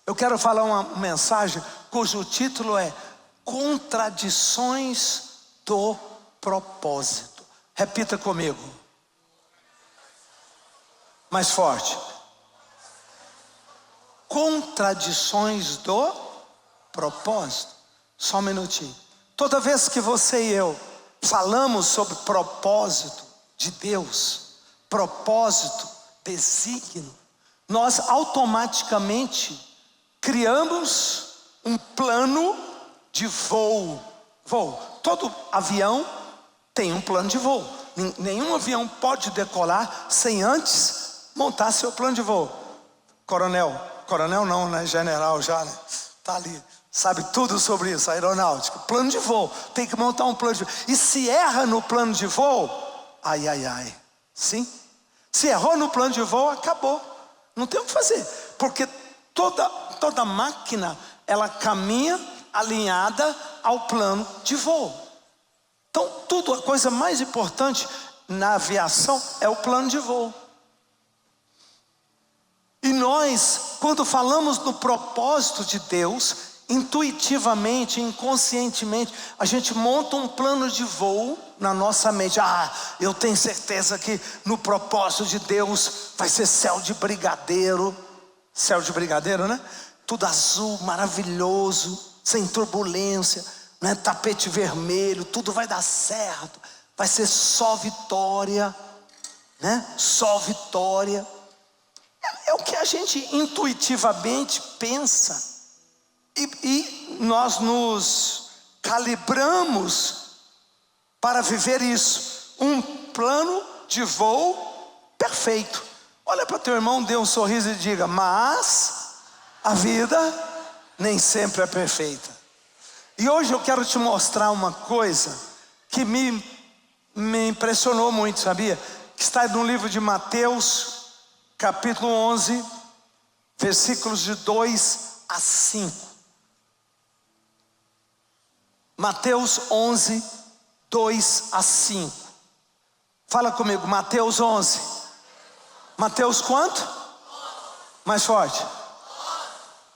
Eu quero falar uma mensagem cujo título é Contradições do Propósito. Repita comigo. Mais forte. Contradições do propósito. Só um minutinho. Toda vez que você e eu falamos sobre propósito de Deus, propósito, desígnio, nós automaticamente criamos um plano de voo. Todo avião tem um plano de voo. Nenhum avião pode decolar sem antes montar seu plano de voo. Coronel não, né? General já, né? Tá ali, sabe tudo sobre isso, aeronáutica. Plano de voo, tem que montar um plano de voo. E se erra no plano de voo, ai, sim? Se errou no plano de voo, acabou. Não tem o que fazer, porque toda máquina, ela caminha alinhada ao plano de voo. Então, a coisa mais importante na aviação é o plano de voo. E nós, quando falamos no propósito de Deus, intuitivamente, inconscientemente, a gente monta um plano de voo na nossa mente. Eu tenho certeza que no propósito de Deus vai ser céu de brigadeiro. Céu de brigadeiro, né? Tudo azul, maravilhoso, sem turbulência, né? Tapete vermelho, tudo vai dar certo. Vai ser só vitória, né? Só vitória. É o que a gente intuitivamente pensa. E nós nos calibramos para viver isso. Um plano de voo perfeito. Olha para teu irmão, dê um sorriso e diga: mas a vida nem sempre é perfeita. E hoje eu quero te mostrar uma coisa que me impressionou muito, sabia? Que está no livro de Mateus, capítulo 11, versículos de 2 a 5. Mateus 11, 2 a 5. Fala comigo, Mateus 11. Mateus quanto? Mais forte.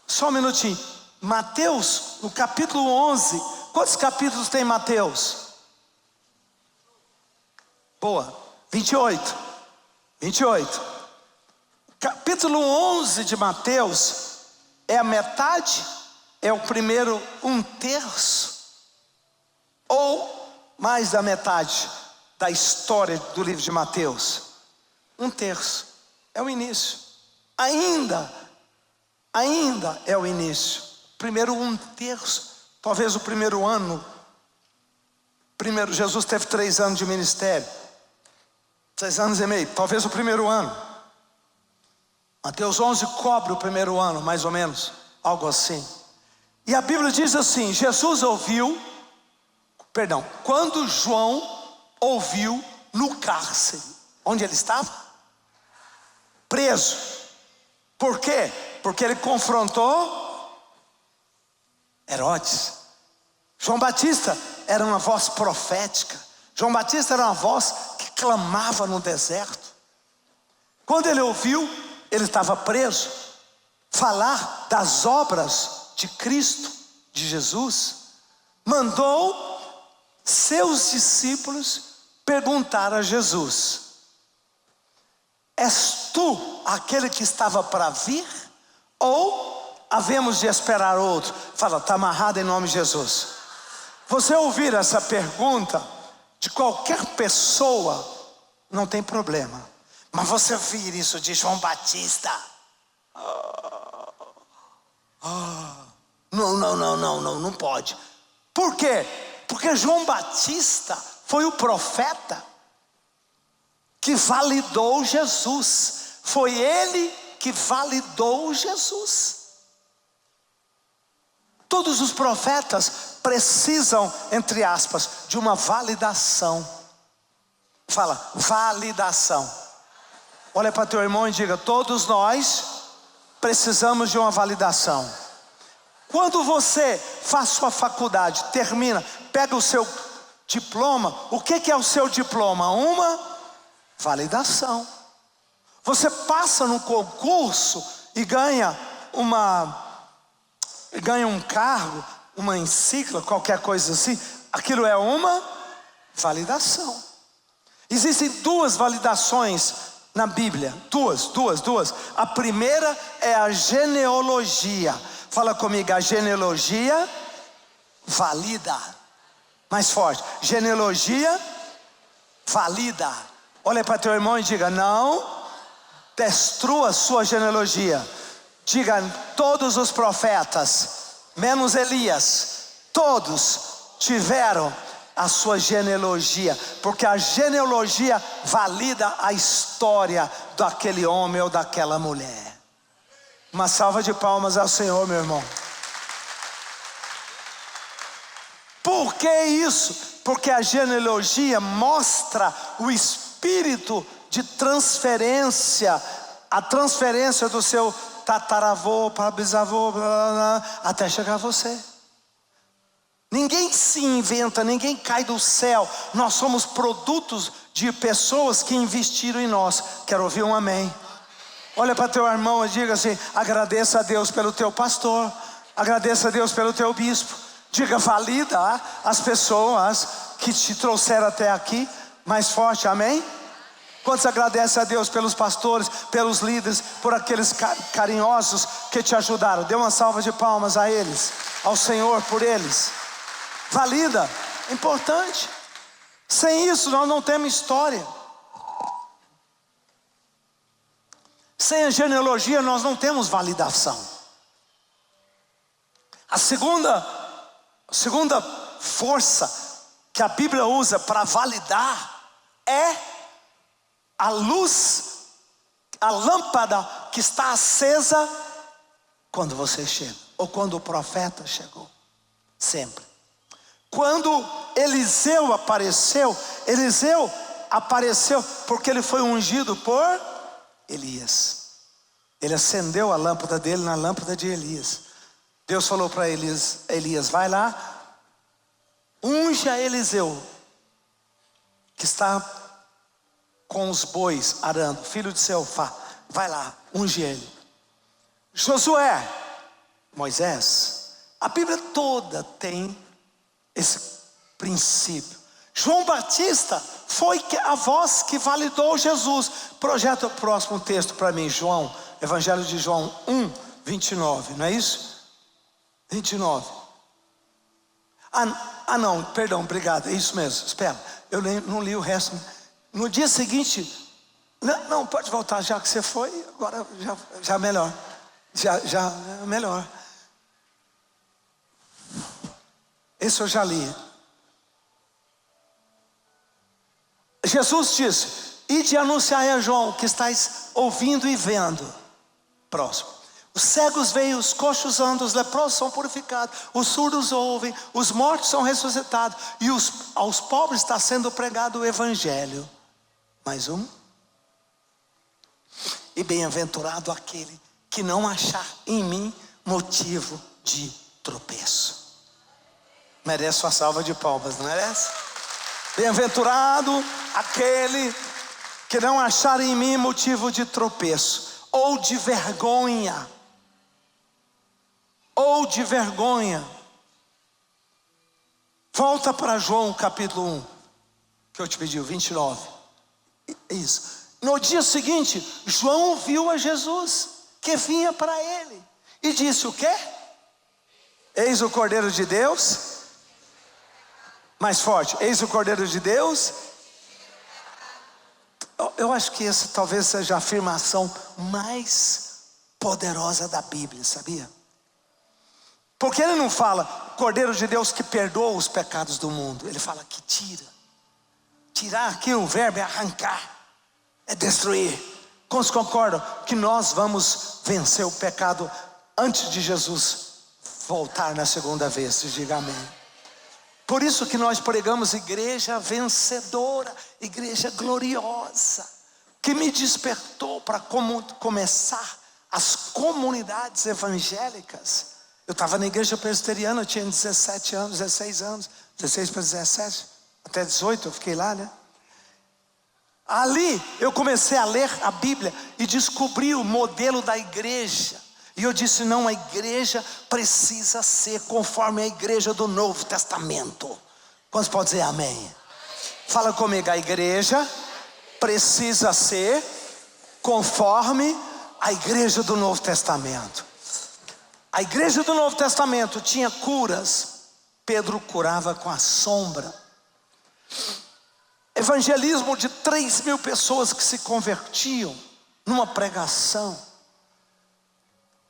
Só um minutinho. Mateus, no capítulo 11. Quantos capítulos tem Mateus? Boa. 28. Capítulo 11 de Mateus é a metade, é o primeiro 1/3, ou mais da metade da história do livro de Mateus. 1/3 é o início. Ainda é o início. Primeiro 1/3, talvez o primeiro ano. Jesus teve 3 anos de ministério, 3 anos e meio, talvez o primeiro ano. Mateus 11 cobre o primeiro ano, mais ou menos, algo assim. E a Bíblia diz assim: quando João ouviu no cárcere, onde ele estava? Preso. Por quê? Porque ele confrontou Herodes. João Batista era uma voz profética. João Batista era uma voz que clamava no deserto. Quando ele ouviu, ele estava preso, falar das obras de Cristo, de Jesus, mandou seus discípulos perguntar a Jesus: és tu aquele que estava para vir? Ou havemos de esperar outro? Fala, está amarrado em nome de Jesus. Você ouvir essa pergunta de qualquer pessoa, não tem problema. Mas você ouvir isso de João Batista, não pode. Por quê? Porque João Batista foi o profeta que validou Jesus. Foi ele que validou Jesus. Todos os profetas precisam, entre aspas, de uma validação. Fala, validação. Olha para teu irmão e diga: todos nós precisamos de uma validação. Quando você faz sua faculdade, termina, pega o seu diploma, o que é o seu diploma? Uma validação. Você passa no concurso e ganha uma ganha um carro, uma encíclica, qualquer coisa assim, aquilo é uma validação. Existem duas validações na Bíblia, duas. A primeira é a genealogia. Fala comigo, a genealogia valida. Mais forte, genealogia valida. Olha para teu irmão e diga: não destrua sua genealogia. Diga: todos os profetas, menos Elias, todos tiveram a sua genealogia, porque a genealogia valida a história daquele homem ou daquela mulher. Uma salva de palmas ao Senhor, meu irmão. Por que isso? Porque a genealogia mostra o espírito de transferência, a transferência do seu tataravô para bisavô, blá, blá, blá, até chegar a você. Ninguém se inventa, ninguém cai do céu. Nós somos produtos de pessoas que investiram em nós. Quero ouvir um amém. Olha para teu irmão e diga assim: agradeça a Deus pelo teu pastor, agradeça a Deus pelo teu bispo. Diga: valida as pessoas que te trouxeram até aqui. Mais forte, amém? Quantos agradecem a Deus pelos pastores, pelos líderes, por aqueles carinhosos que te ajudaram? Dê uma salva de palmas a eles, ao Senhor por eles. Valida, é importante. Sem isso nós não temos história. Sem a genealogia nós não temos validação. A segunda força que a Bíblia usa para validar é a luz, a lâmpada que está acesa quando você chega, ou quando o profeta chegou. Sempre. Quando Eliseu apareceu porque ele foi ungido por Elias. Ele acendeu a lâmpada dele na lâmpada de Elias. Deus falou para Elias: vai lá, unge a Eliseu, que está com os bois arando, filho de Seofá. Vai lá, unge ele. Josué, Moisés, a Bíblia toda tem esse princípio. João Batista foi a voz que validou Jesus. Projeta o próximo texto para mim, João, Evangelho de João 1, 29, não é isso? 29. Não, perdão, obrigado, é isso mesmo, espera, eu não li o resto. No dia seguinte, não, pode voltar, já que você foi, agora já melhor, já melhor. Esse eu já li. Jesus disse: ide anunciar a João que estáis ouvindo e vendo. Próximo. Os cegos veem, os coxos andam, os leprosos são purificados, os surdos ouvem, os mortos são ressuscitados, e aos pobres está sendo pregado o evangelho. Mais um. E bem-aventurado aquele que não achar em mim motivo de tropeço. Merece uma salva de palmas, não merece? Bem-aventurado aquele que não achar em mim motivo de tropeço, ou de vergonha. Ou de vergonha. Volta para João capítulo 1, que eu te pedi, o 29. Isso. No dia seguinte, João viu a Jesus, que vinha para ele, e disse o quê? Eis o Cordeiro de Deus. Mais forte, eis o Cordeiro de Deus. Eu acho que essa talvez seja a afirmação mais poderosa da Bíblia, sabia? Porque ele não fala Cordeiro de Deus que perdoa os pecados do mundo. Ele fala que tira. Tirar aqui, o verbo é arrancar, é destruir. Quantos concordam que nós vamos vencer o pecado antes de Jesus voltar na segunda vez? Diga amém. Por isso que nós pregamos igreja vencedora, igreja gloriosa, que me despertou para começar as comunidades evangélicas. Eu estava na igreja presbiteriana, eu tinha 16 anos, 16 para 17, até 18 eu fiquei lá, né? Ali eu comecei a ler a Bíblia e descobri o modelo da igreja. E eu disse, não, a igreja precisa ser conforme a igreja do Novo Testamento. Quantos podem dizer amém? Fala comigo, a igreja precisa ser conforme a igreja do Novo Testamento. A igreja do Novo Testamento tinha curas. Pedro curava com a sombra. Evangelismo de 3.000 pessoas que se convertiam numa pregação.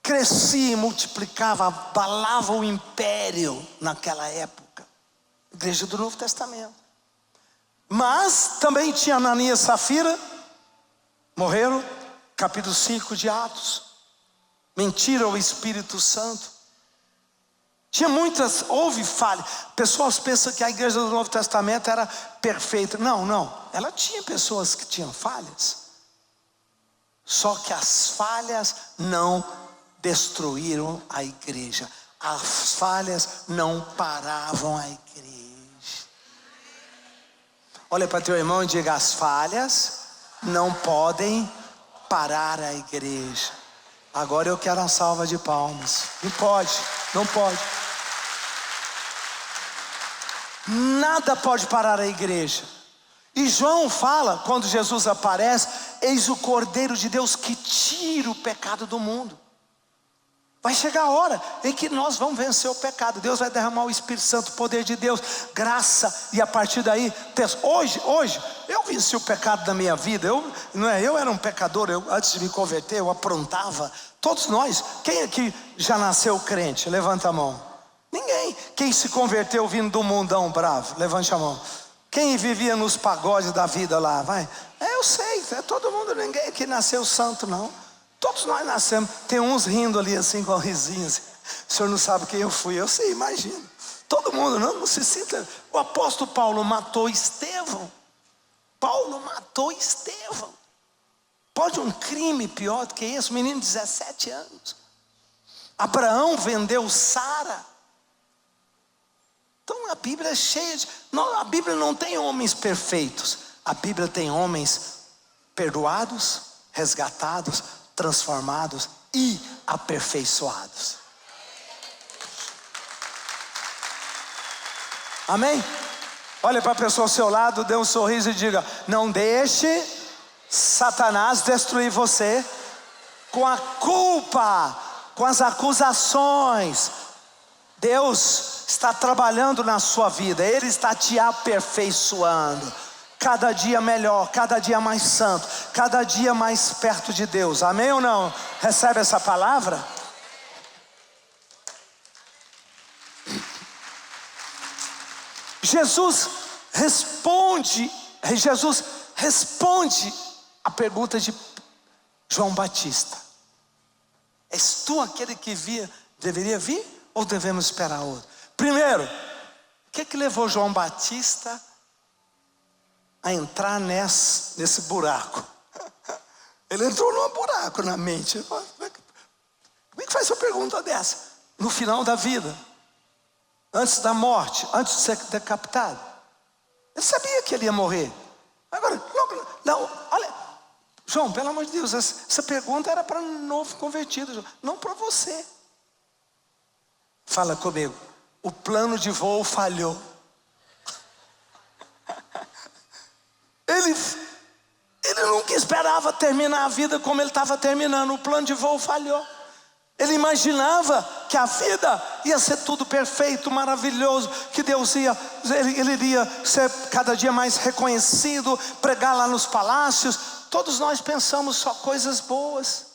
Crescia e multiplicava, abalava o império naquela época. Igreja do Novo Testamento. Mas também tinha Ananias e Safira, morreram, capítulo 5 de Atos. Mentira ao Espírito Santo. Tinha muitas, houve falha. Pessoas pensam que a igreja do Novo Testamento era perfeita. Não, ela tinha pessoas que tinham falhas. Só que as falhas não destruíram a igreja. As falhas não paravam a igreja. Olha para teu irmão e diga, as falhas não podem parar a igreja. Agora eu quero uma salva de palmas. Não pode. Nada pode parar a igreja. E João fala, quando Jesus aparece, eis o Cordeiro de Deus que tira o pecado do mundo. Vai chegar a hora em que nós vamos vencer o pecado. Deus vai derramar o Espírito Santo, o poder de Deus, graça. E a partir daí, hoje, eu venci o pecado da minha vida. Eu era um pecador, antes de me converter, eu aprontava. Todos nós, quem aqui já nasceu crente? Levanta a mão. Ninguém. Quem se converteu vindo do mundão bravo? Levante a mão. Quem vivia nos pagodes da vida lá? Vai. Eu sei, é todo mundo, ninguém aqui nasceu santo não. Todos nós nascemos. Tem uns rindo ali assim com risinhos. O senhor não sabe quem eu fui. Eu sei, imagino. Todo mundo, não se sinta. O apóstolo Paulo matou Estevão. Pode um crime pior do que esse? Um menino de 17 anos. Abraão vendeu Sara. Então a Bíblia é cheia de... Não, a Bíblia não tem homens perfeitos. A Bíblia tem homens perdoados, resgatados, transformados e aperfeiçoados. Amém? Olha para a pessoa ao seu lado, dê um sorriso e diga, não deixe Satanás destruir você com a culpa, com as acusações. Deus está trabalhando na sua vida. Ele está te aperfeiçoando. Cada dia melhor, cada dia mais santo, cada dia mais perto de Deus. Amém ou não? Recebe essa palavra? Jesus responde a pergunta de João Batista. És tu aquele que deveria vir? Ou devemos esperar outro? Primeiro, o que levou João Batista a entrar nesse buraco? Ele entrou num buraco na mente. Como é que faz uma pergunta dessa? No final da vida, antes da morte, antes de ser decapitado. Ele sabia que ele ia morrer. Agora, não, olha, João, pelo amor de Deus, essa pergunta era para novo convertido, não para você. Fala comigo, o plano de voo falhou. Ele nunca esperava terminar a vida como ele estava terminando. O plano de voo falhou. Ele imaginava que a vida ia ser tudo perfeito, maravilhoso, que Deus ele iria ser cada dia mais reconhecido, pregar lá nos palácios. Todos nós pensamos só coisas boas,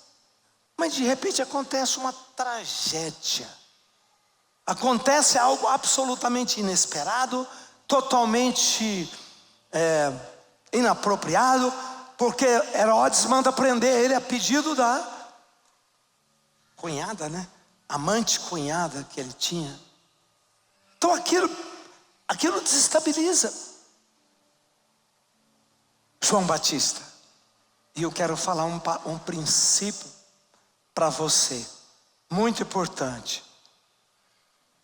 mas de repente acontece uma tragédia. Acontece algo absolutamente inesperado, totalmente inapropriado, porque Herodes manda prender ele a pedido da cunhada, né? Amante cunhada que ele tinha. Então aquilo desestabiliza João Batista. E eu quero falar um princípio para você, muito importante.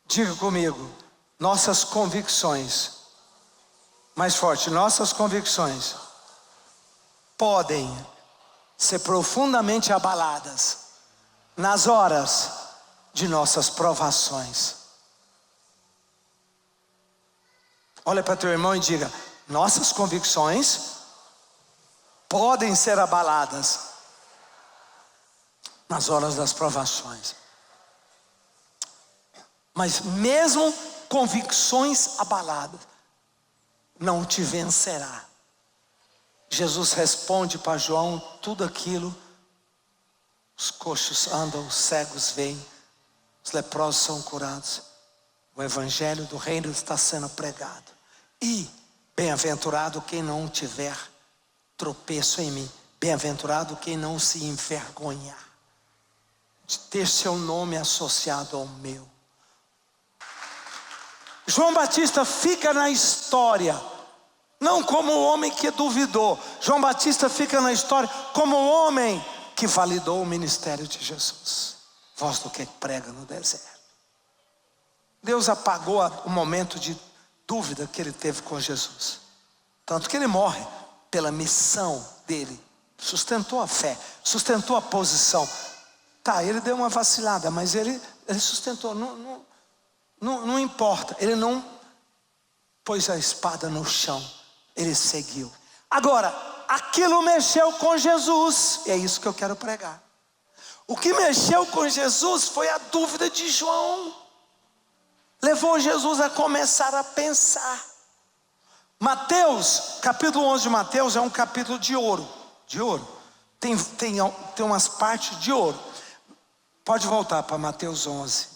Diga comigo, nossas convicções, mais forte, nossas convicções podem ser profundamente abaladas nas horas de nossas provações. Olha para teu irmão e diga: nossas convicções podem ser abaladas nas horas das provações. Mas mesmo convicções abaladas não te vencerá. Jesus responde para João tudo aquilo. Os coxos andam, os cegos veem, os leprosos são curados. O evangelho do reino está sendo pregado. E bem-aventurado quem não tiver tropeço em mim. Bem-aventurado quem não se envergonhar de ter seu nome associado ao meu. João Batista fica na história, não como o homem que duvidou. João Batista fica na história como o homem que validou o ministério de Jesus. Voz do que prega no deserto. Deus apagou o momento de dúvida que ele teve com Jesus. Tanto que ele morre pela missão dele. Sustentou a fé, sustentou a posição. Tá, ele deu uma vacilada, mas ele sustentou. Não importa, ele não pôs a espada no chão, ele seguiu. Agora, aquilo mexeu com Jesus, e é isso que eu quero pregar. O que mexeu com Jesus foi a dúvida de João. Levou Jesus a começar a pensar. Mateus, capítulo 11 de Mateus é um capítulo de ouro. De ouro. Tem umas partes de ouro. Pode voltar para Mateus 11.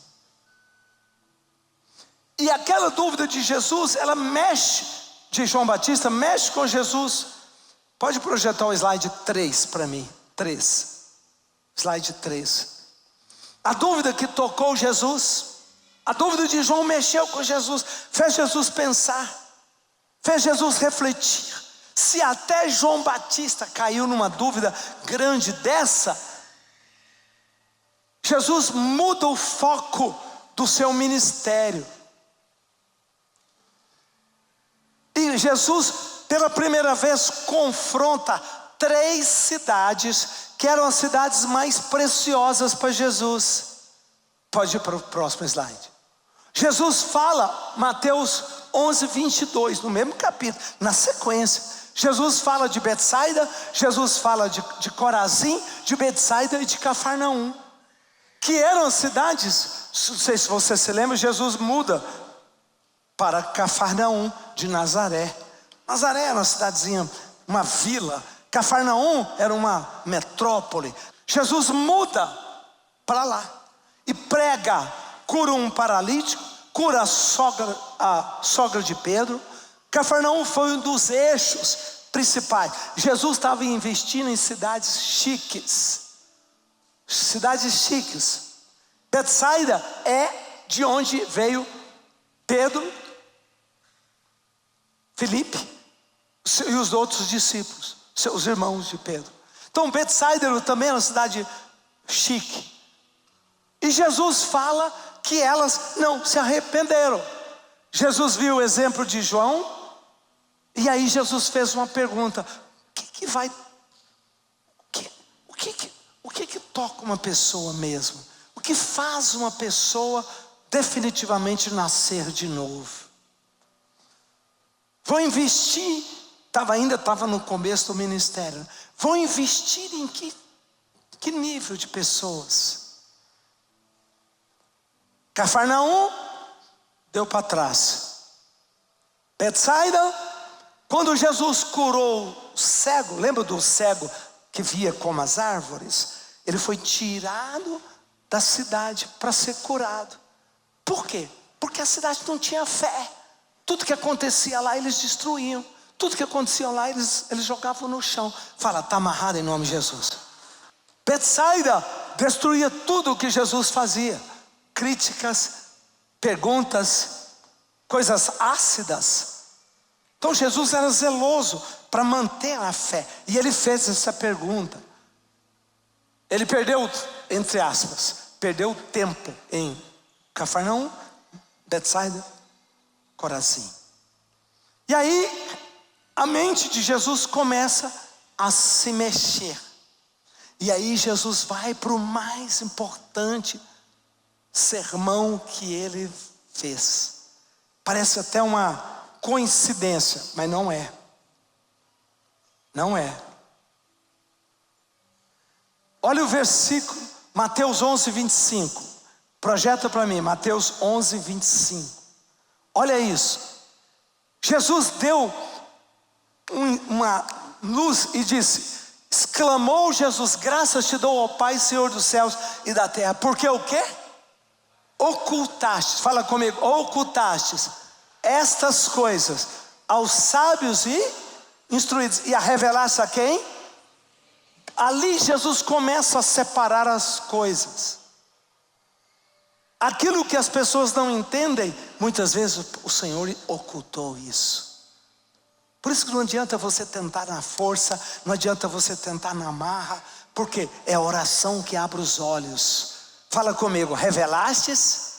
E aquela dúvida de Jesus, ela mexe, de João Batista, mexe com Jesus. Pode projetar o slide 3 para mim. 3. Slide 3. A dúvida que tocou Jesus, a dúvida de João mexeu com Jesus, fez Jesus pensar, fez Jesus refletir. Se até João Batista caiu numa dúvida grande dessa, Jesus muda o foco do seu ministério. E Jesus, pela primeira vez, confronta 3 cidades que eram as cidades mais preciosas para Jesus. Pode ir para o próximo slide. Jesus fala, Mateus 11, 22, no mesmo capítulo, na sequência. Jesus fala de Betsaida, Jesus fala de Corazim, de Betsaida e de Cafarnaum, que eram as cidades, não sei se você se lembra, Jesus muda para Cafarnaum de Nazaré. Nazaré era uma cidadezinha, uma vila. Cafarnaum era uma metrópole. Jesus muda para lá e prega, cura um paralítico, cura a sogra de Pedro. Cafarnaum foi um dos eixos principais. Jesus estava investindo em cidades chiques. Cidades chiques. Betsaida é de onde veio Pedro, Filipe e os outros discípulos, seus irmãos de Pedro. Então Betsaida também é uma cidade chique. E Jesus fala que elas não se arrependeram. Jesus viu o exemplo de João, e aí Jesus fez uma pergunta: o que toca uma pessoa mesmo? O que faz uma pessoa definitivamente nascer de novo? Vou investir, ainda estava no começo do ministério. Vou investir em que nível de pessoas? Cafarnaum deu para trás. Betsaida, quando Jesus curou o cego, lembra do cego que via como as árvores? Ele foi tirado da cidade para ser curado. Por quê? Porque a cidade não tinha fé. Tudo que acontecia lá eles destruíam. Tudo que acontecia lá eles jogavam no chão. Fala, está amarrado em nome de Jesus. Betsaida destruía tudo o que Jesus fazia. Críticas, perguntas, coisas ácidas. Então Jesus era zeloso para manter a fé. E ele fez essa pergunta. Ele perdeu, entre aspas, perdeu tempo em Cafarnaum, Betsaida, Corazim. E aí a mente de Jesus começa a se mexer. E aí Jesus vai para o mais importante sermão que ele fez. Parece até uma coincidência, mas não é. Não é. Olha o versículo, Mateus 11, 25. Projeta para mim, Mateus 11, 25. Olha isso. Jesus deu uma luz e disse, exclamou Jesus, graças te dou, ó Pai, Senhor dos céus e da terra, porque o quê? Ocultastes, fala comigo, ocultastes estas coisas aos sábios e instruídos, e a revelaste a quem? Ali Jesus começa a separar as coisas. Aquilo que as pessoas não entendem, muitas vezes o Senhor ocultou isso. Por isso que não adianta você tentar na força, não adianta você tentar na marra, porque é a oração que abre os olhos. Fala comigo, revelastes,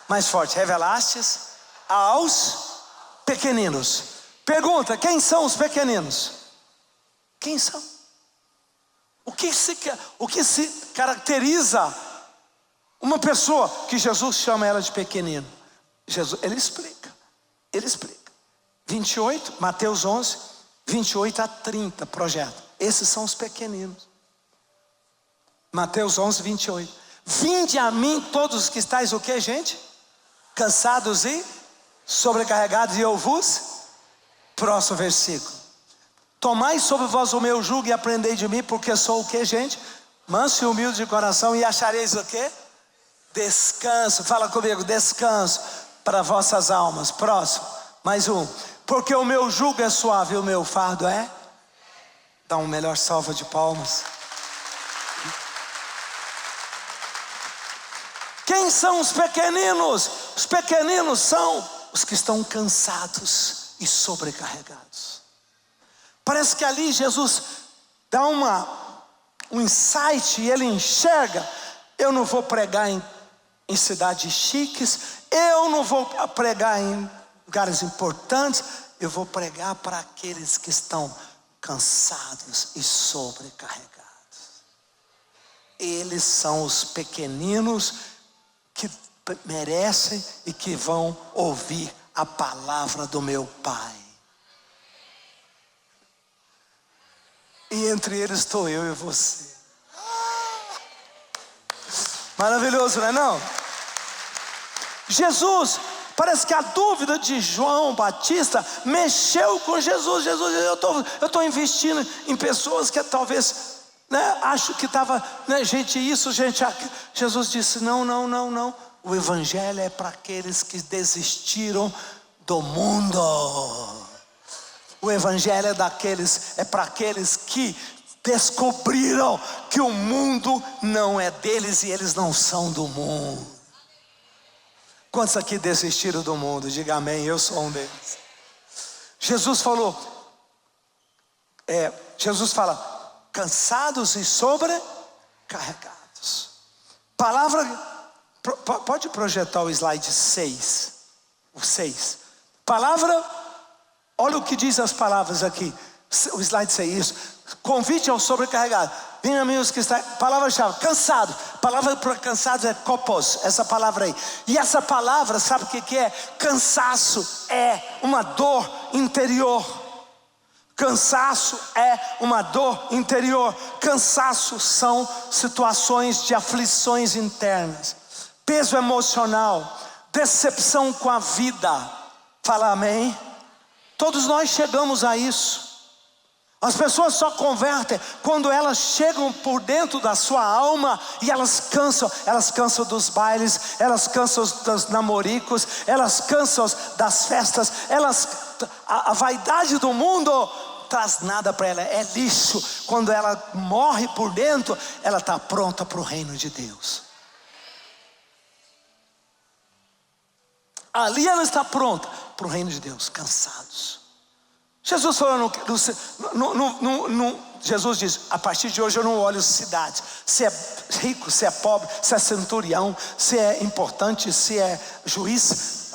mais forte, revelastes aos pequeninos. Pergunta, quem são os pequeninos? Quem são? O que se caracteriza uma pessoa que Jesus chama ela de pequenino? Ele explica. 28, Mateus 11, 28 a 30, projeto. Esses são os pequeninos. Mateus 11, 28. Vinde a mim todos os que estáis o que, gente? Cansados e sobrecarregados, e eu vos... Próximo versículo. Tomai sobre vós o meu jugo e aprendei de mim, porque sou o que, gente? Manso e humilde de coração, e achareis o que? Descanso. Fala comigo, descanso para vossas almas. Próximo, mais um. Porque o meu jugo é suave e o meu fardo é? Dá uma melhor salva de palmas. Quem são os pequeninos? Os pequeninos são os que estão cansados e sobrecarregados. Parece que ali Jesus dá um insight e ele enxerga. Eu não vou pregar em cidades chiques, eu não vou pregar em lugares importantes, eu vou pregar para aqueles que estão cansados e sobrecarregados. Eles são os pequeninos que merecem e que vão ouvir a palavra do meu Pai. E entre eles estou eu e você. Maravilhoso, não é não? Jesus, parece que a dúvida de João Batista mexeu com Jesus. Jesus, eu estou investindo em pessoas que talvez, né, acho que estava, né, gente isso, gente aquilo. Jesus disse, não. O evangelho é para aqueles que desistiram do mundo. O evangelho é para aqueles que descobriram que o mundo não é deles e eles não são do mundo. Quantos aqui desistiram do mundo? Diga amém, eu sou um deles. Jesus fala, cansados e sobrecarregados. Palavra, pode projetar o slide 6. O 6. Palavra, olha o que diz as palavras aqui. O slide 6, isso. Convite ao sobrecarregado. Vem a mim os que estão. Palavra-chave, cansado. Palavra para cansado é kopos, essa palavra aí. E essa palavra, sabe o que é? Cansaço é uma dor interior. Cansaço é uma dor interior. Cansaço são situações de aflições internas. Peso emocional, decepção com a vida. Fala amém. Todos nós chegamos a isso. As pessoas só convertem quando elas chegam por dentro da sua alma e elas cansam dos bailes, elas cansam dos namoricos, elas cansam das festas, a vaidade do mundo traz nada para ela, é lixo. Quando ela morre por dentro, ela está pronta para o reino de Deus. Ali ela está pronta para o reino de Deus, cansados. Jesus falou, Jesus diz, a partir de hoje eu não olho cidades, se é rico, se é pobre, se é centurião, se é importante, se é juiz,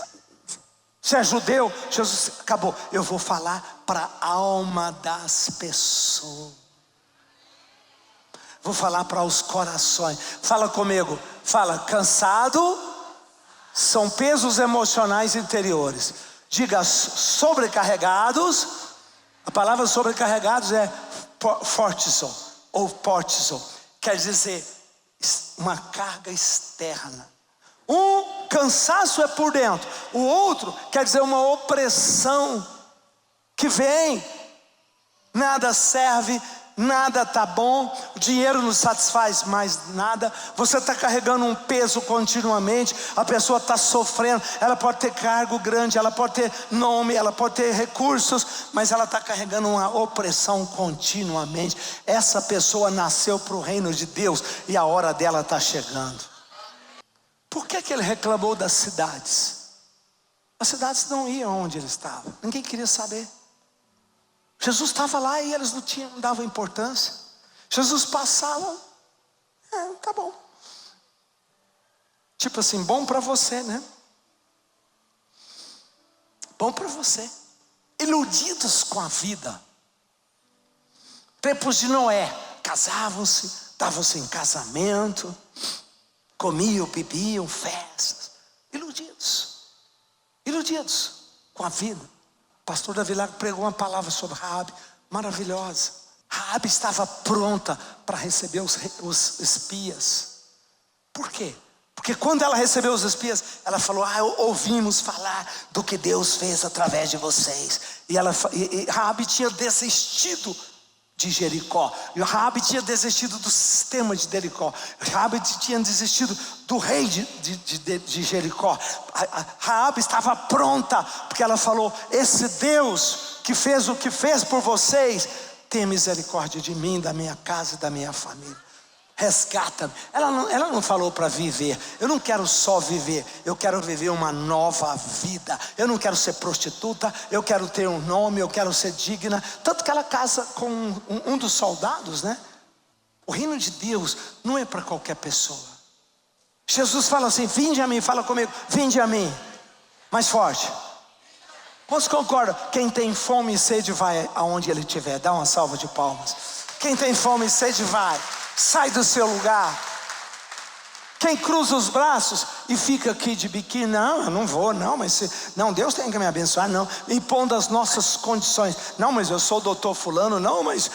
se é judeu. Jesus acabou, eu vou falar para a alma das pessoas. Vou falar para os corações. Fala comigo. Fala, cansado são pesos emocionais interiores. Diga, sobrecarregados. A palavra sobrecarregados é fortizo ou portizo. Quer dizer, uma carga externa. Um cansaço é por dentro. O outro quer dizer uma opressão que vem. Nada serve, nada está bom, o dinheiro não satisfaz mais nada, você está carregando um peso continuamente, a pessoa está sofrendo, ela pode ter cargo grande, ela pode ter nome, ela pode ter recursos, mas ela está carregando uma opressão continuamente. Essa pessoa nasceu para o reino de Deus e a hora dela está chegando. Por que ele reclamou das cidades? As cidades não iam onde ele estava, ninguém queria saber. Jesus estava lá e eles não davam importância. Jesus passava, tá bom. Tipo assim, bom para você, né? Bom para você. Iludidos com a vida. Tempos de Noé, casavam-se, davam-se em casamento, comiam, bebiam, festas. Iludidos com a vida. O pastor Davi Lago pregou uma palavra sobre Raabe, maravilhosa. Raabe estava pronta para receber os espias. Por quê? Porque quando ela recebeu os espias, ela falou, ouvimos falar do que Deus fez através de vocês. E Raabe tinha desistido de Jericó. E Raabe tinha desistido do sistema de Jericó. Raabe tinha desistido do rei de Jericó. Raabe estava pronta, porque ela falou, esse Deus que fez o que fez por vocês, tenha misericórdia de mim, da minha casa e da minha família. Resgata-me. Ela não falou para viver. Eu não quero só viver, eu quero viver uma nova vida. Eu não quero ser prostituta, eu quero ter um nome, eu quero ser digna. Tanto que ela casa com um dos soldados, né? O reino de Deus não é para qualquer pessoa. Jesus fala assim, vinde a mim, fala comigo, vinde a mim. Mais forte. Quantos concordam? Quem tem fome e sede vai aonde ele estiver. Dá uma salva de palmas. Quem tem fome e sede vai. Sai do seu lugar. Quem cruza os braços e fica aqui de biquíni, não, eu não vou, não, mas não, Deus tem que me abençoar, não, impondo as nossas condições, não, mas eu sou o doutor fulano, não, mas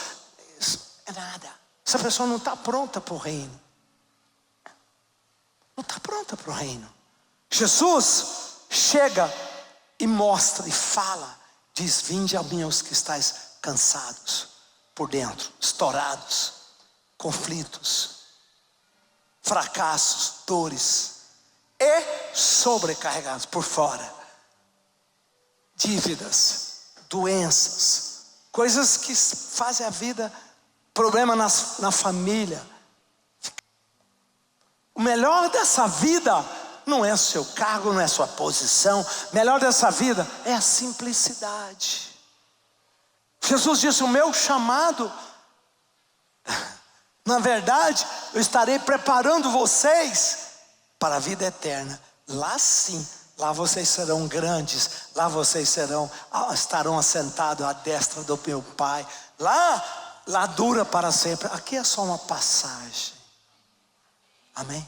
isso é nada. Essa pessoa não está pronta para o reino. Não está pronta para o reino. Jesus chega e mostra e fala, diz, vinde a mim os que estáis cansados por dentro, estourados, conflitos, fracassos, dores e sobrecarregados por fora, dívidas, doenças, coisas que fazem a vida, problema na família. O melhor dessa vida não é o seu cargo, não é a sua posição. O melhor dessa vida é a simplicidade. Jesus disse, o meu chamado, na verdade, eu estarei preparando vocês para a vida eterna. Lá sim, lá vocês serão grandes, lá vocês estarão assentados à destra do meu Pai. Lá dura para sempre. Aqui é só uma passagem. Amém?